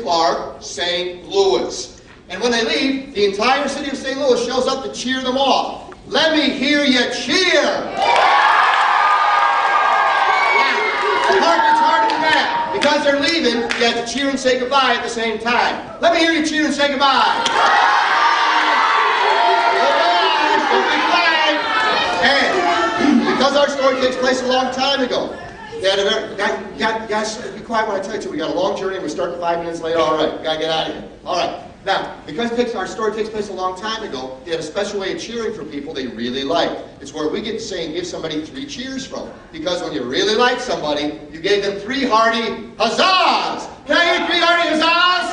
Clark, St. Louis. And when they leave, the entire city of St. Louis shows up to cheer them off. Let me hear you cheer! The part gets harder than that. Because they're leaving, you have to cheer and say goodbye at the same time. Let me hear you cheer and say goodbye. And because our story takes place a long time ago, guys, be quiet when I tell you to. We got a long journey and we're starting 5 minutes late. All right, gotta get out of here. All right. Now, because our story takes place a long time ago, they had a special way of cheering for people they really liked. It's where we get to say and give somebody 3 cheers from. Because when you really like somebody, you gave them 3 hearty huzzahs. Can I hear 3 hearty huzzahs?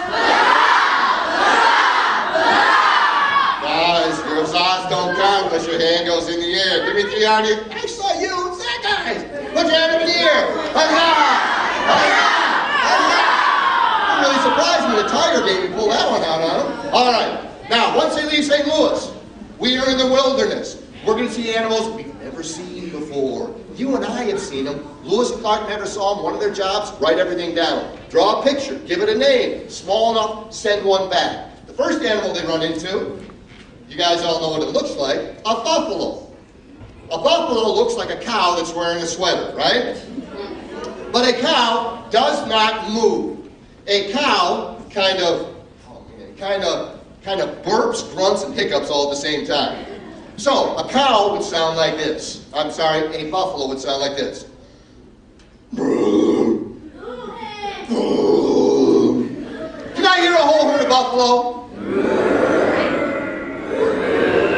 Guys, your huzzahs don't count unless your hand goes in the air. Give me 3 hearty. I saw you. What's that, guys? Put your hand up in the air. Huzzah! Huzzah! I'm really surprised when the Tiger game you pull that one out on them. All right. Now, once they leave St. Louis, we are in the wilderness. We're going to see animals we've never seen before. You and I have seen them. Lewis and Clark never saw them. One of their jobs, write everything down. Draw a picture. Give it a name. Small enough, send one back. The first animal they run into, you guys all know what it looks like, a buffalo. A buffalo looks like a cow that's wearing a sweater, right? But a cow does not move. A cow kind of burps, grunts, and hiccups all at the same time. So, a cow would sound like this. I'm sorry, a buffalo would sound like this. Can I hear a whole herd of buffalo?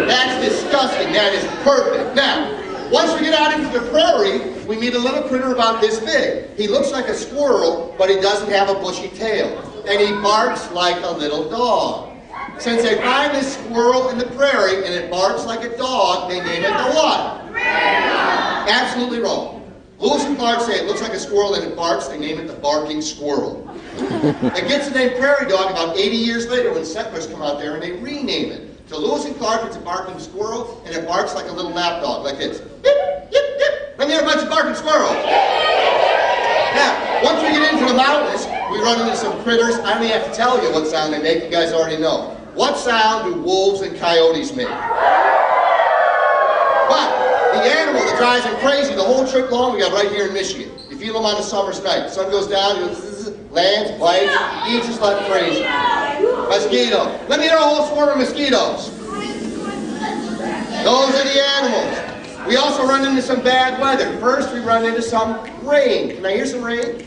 That's disgusting. That is perfect. Now, once we get out into the prairie, we meet a little critter about this big. He looks like a squirrel, but he doesn't have a bushy tail. And he barks like a little dog. Since they find this squirrel in the prairie and it barks like a dog, they name it the what? Absolutely wrong. Lewis and Clark say it looks like a squirrel and it barks, they name it the barking squirrel. It gets the name prairie dog about 80 years later when settlers come out there and they rename it. So Lewis and Clark, it's a barking squirrel, and it barks like a little lap dog, like this. Yip, yip, yip. Let me hear a bunch of barking squirrels. Now, once we get into the mountains, we run into some critters. I don't even have to tell you what sound they make. You guys already know. What sound do wolves and coyotes make? But the animal that drives them crazy the whole trip long, we got right here in Michigan. You feel them on a summer's night. The sun goes down, he goes, lands, bites, eats just like crazy. Mosquito. Let me hear a whole swarm of mosquitoes. Those are the animals. We also run into some bad weather. First, we run into some rain. Can I hear some rain?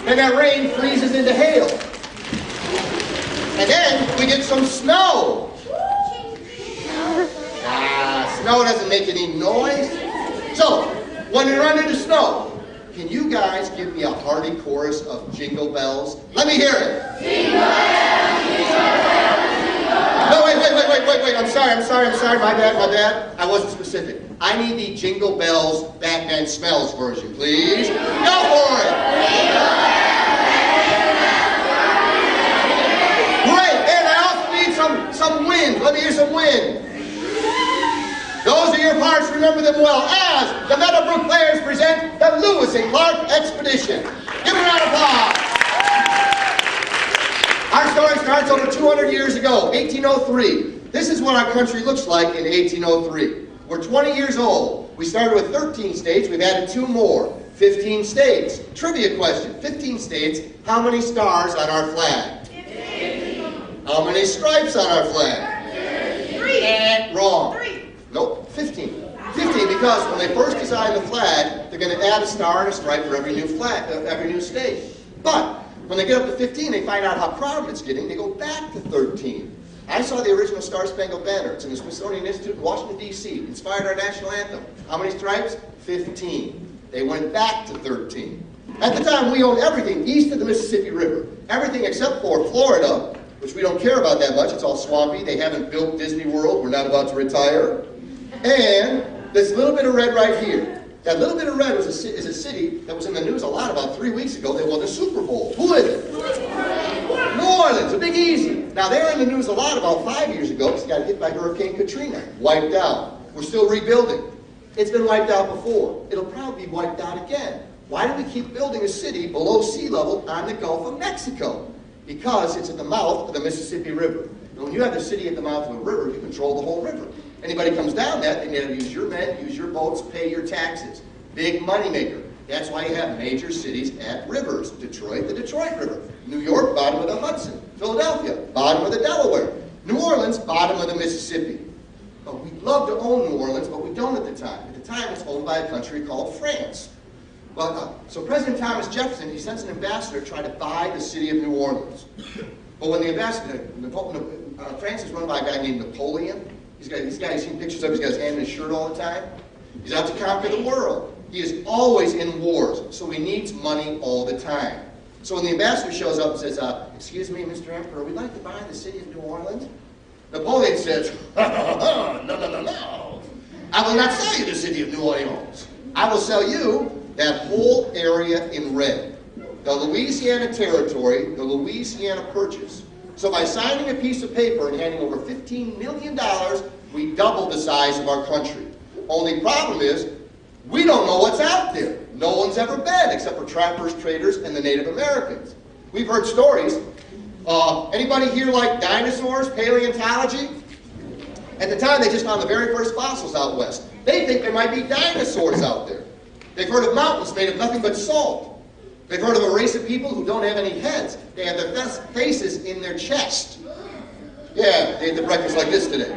And that rain freezes into hail. And then we get some snow. Snow doesn't make any noise. So, when we run into snow, can you guys give me a hearty chorus of Jingle Bells? Let me hear it. Jingle bells, jingle bells, jingle bells. No, wait. I'm sorry. My bad. I wasn't specific. I need the Jingle Bells Batman Smells version, please. Go for it. Great. And I also need some wind. Let me hear some wind. Those are your parts. Remember them well as the Meadowbrook Players present the Lewis and Clark Expedition. Give them a round of applause. Our story starts over 200 years ago, 1803. This is what our country looks like in 1803. We're 20 years old. We started with 13 states. We've added 2 more. 15 states. Trivia question. 15 states. How many stars on our flag? 15. How many stripes on our flag? 3. Wrong. 3. Nope, 15. 15 because when they first design the flag, they're going to add a star and a stripe for every new flag, every new state. But when they get up to 15, they find out how crowded it's getting. They go back to 13. I saw the original Star Spangled Banner. It's in the Smithsonian Institute in Washington, D.C. It inspired our national anthem. How many stripes? 15. They went back to 13. At the time, we owned everything east of the Mississippi River. Everything except for Florida, which we don't care about that much. It's all swampy. They haven't built Disney World. We're not about to retire. And this little bit of red right here. That little bit of red is a city that was in the news a lot about 3 weeks ago. They won the Super Bowl. Who is it? New Orleans, a Big Easy. Now, they were in the news a lot about 5 years ago because it got hit by Hurricane Katrina. Wiped out. We're still rebuilding. It's been wiped out before. It'll probably be wiped out again. why do we keep building a city below sea level on the Gulf of Mexico? Because it's at the mouth of the Mississippi River. And when you have the city at the mouth of a river, you control the whole river. Anybody comes down that, they need to use your men, use your boats, pay your taxes. Big moneymaker. That's why you have major cities at rivers. Detroit, the Detroit River. New York, bottom of the Hudson. Philadelphia, bottom of the Delaware. New Orleans, bottom of the Mississippi. But we'd love to own New Orleans, but we don't at the time. At the time, it's owned by a country called France. So President Thomas Jefferson, he sends an ambassador to try to buy the city of New Orleans. But when the ambassador, France is run by a guy named Napoleon. This guy, you've seen pictures of, he's got his hand in his shirt all the time. He's out to conquer the world. He is always in wars, so he needs money all the time. So when the ambassador shows up and says, excuse me, Mr. Emperor, we'd like to buy the city of New Orleans. Napoleon says, no. I will not sell you the city of New Orleans. I will sell you that whole area in red. The Louisiana Territory, the Louisiana Purchase. So by signing a piece of paper and handing over $15 million, we double the size of our country. Only problem is, we don't know what's out there. No one's ever been, except for trappers, traders, and the Native Americans. We've heard stories. Anybody here like dinosaurs, paleontology? At the time, they just found the very first fossils out west. They think there might be dinosaurs out there. They've heard of mountains made of nothing but salt. They've heard of a race of people who don't have any heads. They have their faces in their chest. Yeah, they ate the breakfast like this today.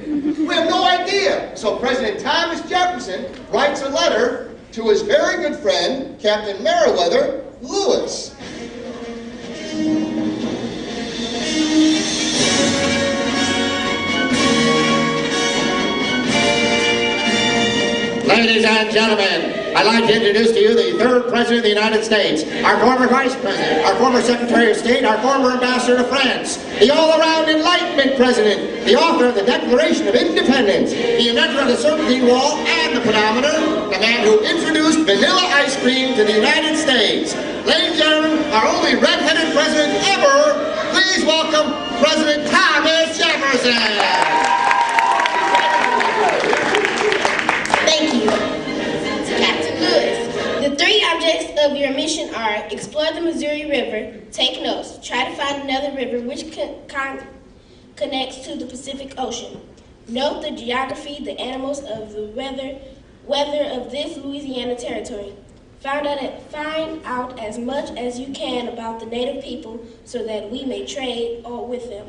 We have no idea. So President Thomas Jefferson writes a letter to his very good friend, Captain Meriwether Lewis. Ladies and gentlemen, I'd like to introduce to you the third President of the United States, our former Vice President, our former Secretary of State, our former Ambassador to France, the all-around Enlightenment President, the author of the Declaration of Independence, the inventor of the Serpentine Wall and the pedometer, the man who introduced vanilla ice cream to the United States. Ladies and gentlemen, our only red-headed president ever, please welcome President Thomas Jefferson. Thank you. Captain Lewis, the three objects of your mission are explore the Missouri River, take notes, try to find another river which connects to the Pacific Ocean. Note the geography, the animals of the weather of this Louisiana territory. Find out as much as you can about the native people so that we may trade with them.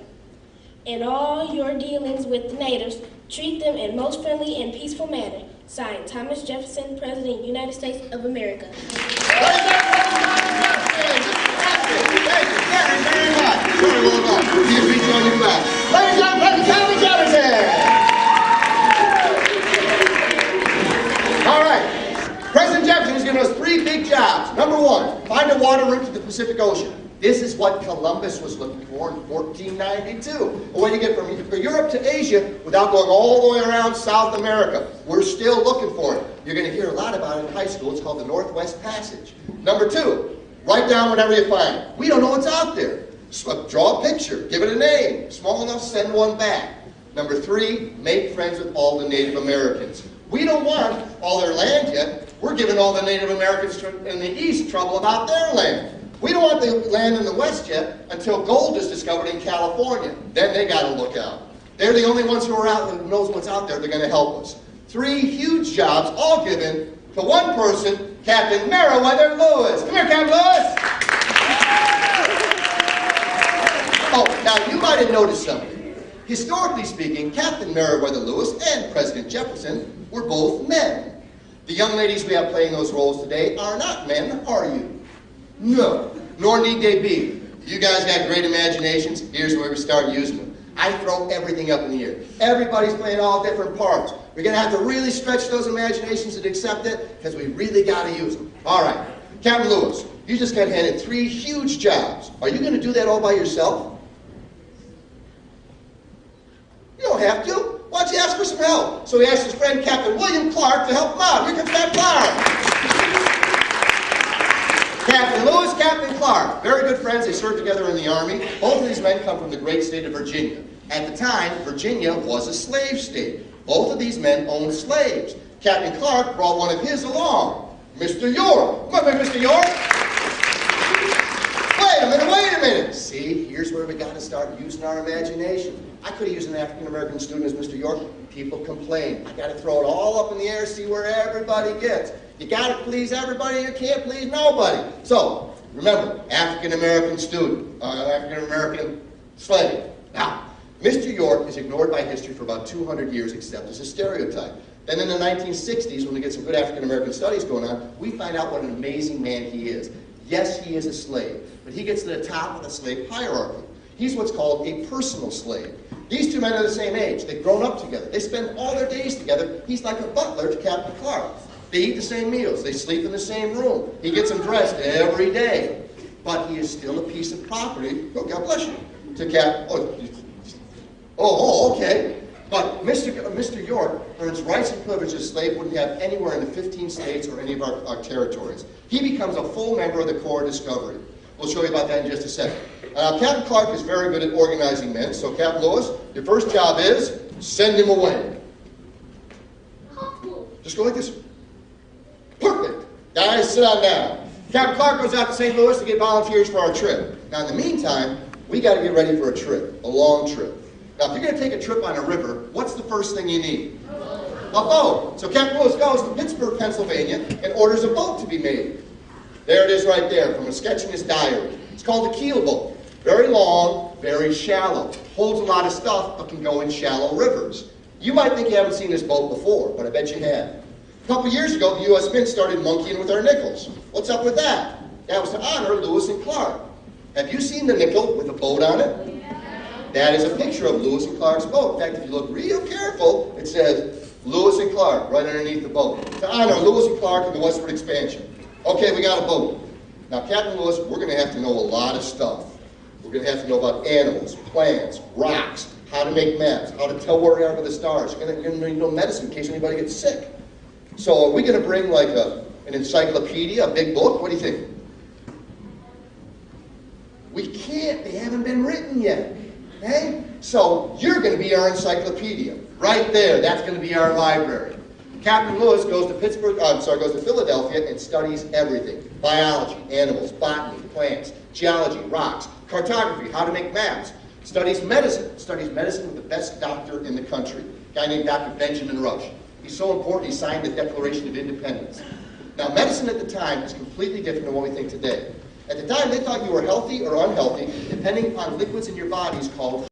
In all your dealings with the natives, treat them in most friendly and peaceful manner. Signed, Thomas Jefferson, President, United States of America. Thank you very much. Very well done. See you feature on your flag. Ladies and gentlemen, President Thomas Jefferson. All right. President Jefferson has given us three big jobs. Number one, find a water route to the Pacific Ocean. This is what Columbus was looking for in 1492. A way to get from Europe to Asia without going all the way around South America. We're still looking for it. You're going to hear a lot about it in high school. It's called the Northwest Passage. Number two, write down whatever you find. We don't know what's out there. So draw a picture. Give it a name. Small enough, send one back. Number three, make friends with all the Native Americans. We don't want all their land yet. We're giving all the Native Americans in the East trouble about their land. We don't want the land in the West yet until gold is discovered in California. Then they got to look out. They're the only ones who are out and knows what's out there. They're going to help us. Three huge jobs, all given to one person, Captain Meriwether Lewis. Come here, Captain Lewis. Oh, now you might have noticed something. Historically speaking, Captain Meriwether Lewis and President Jefferson were both men. The young ladies we have playing those roles today are not men, are you? No, nor need they be. You guys got great imaginations. Here's where we start using them. I throw everything up in the air. Everybody's playing all different parts. We're going to have to really stretch those imaginations and accept it because we really got to use them. All right, Captain Lewis, you just got handed three huge jobs. Are you going to do that all by yourself? You don't have to. Why don't you ask for some help? So he asked his friend Captain William Clark to help him out. Here comes Captain Clark. Captain Lewis, Captain Clark, very good friends. They served together in the Army. Both of these men come from the great state of Virginia. At the time, Virginia was a slave state. Both of these men owned slaves. Captain Clark brought one of his along. Mr. York. Come on, Mr. York. Wait a minute. See, here's where we got to start using our imagination. I could have used an African-American student as Mr. York. People complain. I got to throw it all up in the air, see where everybody gets. You got to please everybody, you can't please nobody. So, remember, African-American student, African-American slave. Now, Mr. York is ignored by history for about 200 years except as a stereotype. Then in the 1960s, when we get some good African-American studies going on, we find out what an amazing man he is. Yes, he is a slave, but he gets to the top of the slave hierarchy. He's what's called a personal slave. These two men are the same age. They've grown up together. They spend all their days together. He's like a butler to Captain Clark. They eat the same meals. They sleep in the same room. He gets them dressed every day. But he is still a piece of property. Oh, God bless you. To Captain... okay. But Mr. York earns rights and privileges a slave wouldn't have anywhere in the 15 states or any of our territories. He becomes a full member of the Corps of Discovery. We'll show you about that in just a second. Captain Clark is very good at organizing men, so Captain Lewis, your first job is send him away. Just go like this. Perfect. Guys, sit on down. Captain Clark goes out to St. Louis to get volunteers for our trip. Now, in the meantime, we got to get ready for a trip, a long trip. Now, if you're going to take a trip on a river, what's the first thing you need? A boat. So Captain Lewis goes to Pittsburgh, Pennsylvania, and orders a boat to be made. There it is right there, from a sketch in his diary. It's called a keel boat. Very long, very shallow. Holds a lot of stuff, but can go in shallow rivers. You might think you haven't seen this boat before, but I bet you have. A couple years ago, the U.S. Mint started monkeying with our nickels. What's up with that? That was to honor Lewis and Clark. Have you seen the nickel with a boat on it? That is a picture of Lewis and Clark's boat. In fact, if you look real careful, it says Lewis and Clark right underneath the boat. To honor Lewis and Clark and the westward expansion. Okay, we got a boat. Now, Captain Lewis, we're going to have to know a lot of stuff. We're going to have to know about animals, plants, rocks, how to make maps, how to tell where we are with the stars. You're going to need no medicine in case anybody gets sick. So are we going to bring like an encyclopedia, a big book? What do you think? We can't. They haven't been written yet. Okay? So you're going to be our encyclopedia. Right there. That's going to be our library. Captain Lewis goes to Philadelphia and studies everything. Biology, animals, botany, plants, geology, rocks, cartography, how to make maps. Studies medicine with the best doctor in the country, a guy named Dr. Benjamin Rush. He's so important he signed the Declaration of Independence. Now, medicine at the time is completely different than what we think today. At the time, they thought you were healthy or unhealthy, depending on liquids in your bodies called